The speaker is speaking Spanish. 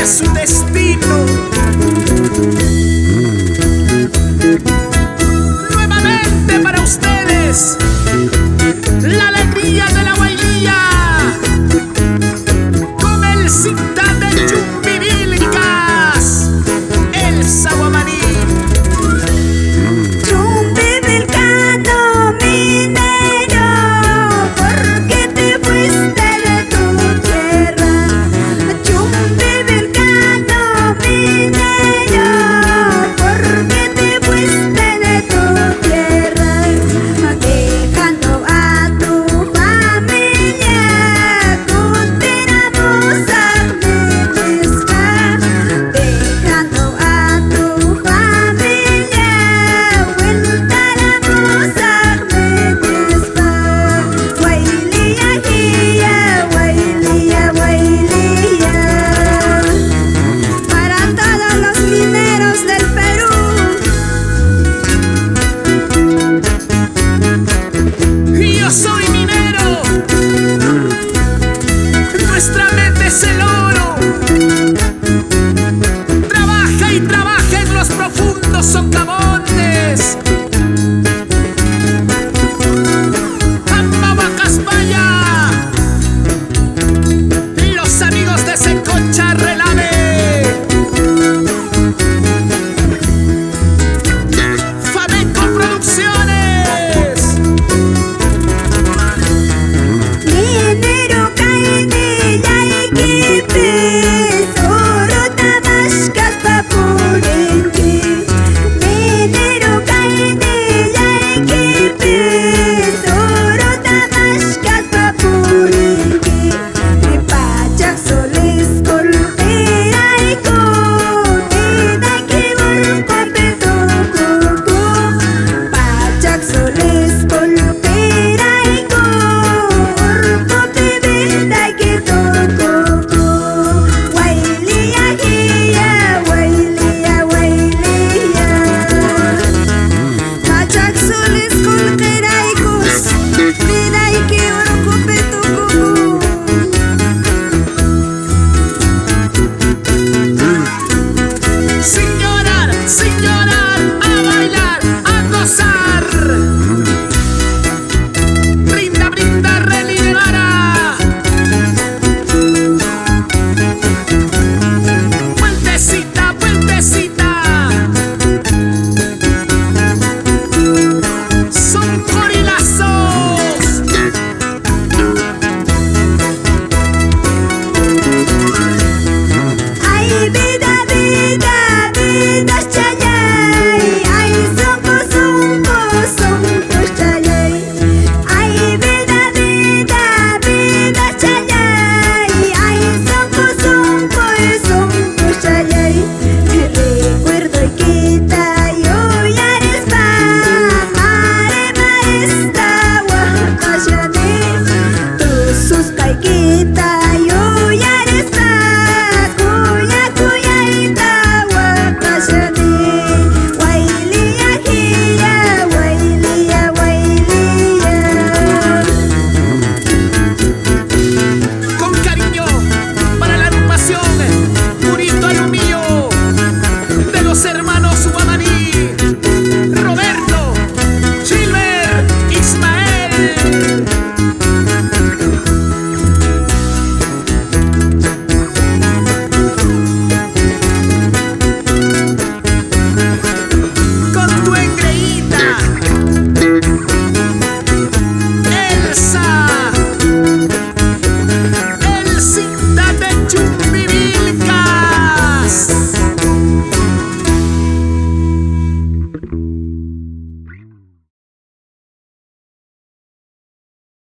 de su destino. Nuevamente para ustedes, la alegría de la bailía con el cinta de Chumbivilcas, Elsa Huamani. Chumbivilcano, minero, ¿por qué te fuiste de tu tierra? Chumbivilcano, minero, ¿por qué te fuiste de tu tierra? Dejando a tu familia, condenamos a Menesca. Dejando a tu familia, vueltaremos a Menesca. Guailía, guía, guailía, guailía. Para todos los mineros del Perú. Yo soy minero, nuestra mente es el oro. Trabaja y trabaja en los profundos socavones. Amabacaspaya, los amigos de Secocha Relave. FAMECO Producciones. Minero kaini yaikipi, oro tamaskas papurinki. Minero kaini yaikipi, oro tamaskas papurinki. Pachak solis kolperaiko, tidaki borkopetukuku. Pachak solis kolperaiko, borkopebetaki tukuku. Guailía, guía, guailía, guailía. Pachak solis kolperaikos, tidaki borkopetukuku. Sin llorar, a bailar, a gozar. Brinda, brinda, relivara. Vueltecita, vueltecita. Son gorilazos. Ay, vida, vida, vida chayay. Ay, somos chayay. Ay, vida, vida, vida chayay. Ay, somos chayay. Recuerdo y quita yo ya eres marema esta guajayane. Tu sus caiquita yo ya eres cuya cuya ita guajayane. Guailía, guía, guailía, guailía. Con cariño para la agrupación Purito Alumillo de los hermanos Huamani, Roberto, Gilbert, Ismael.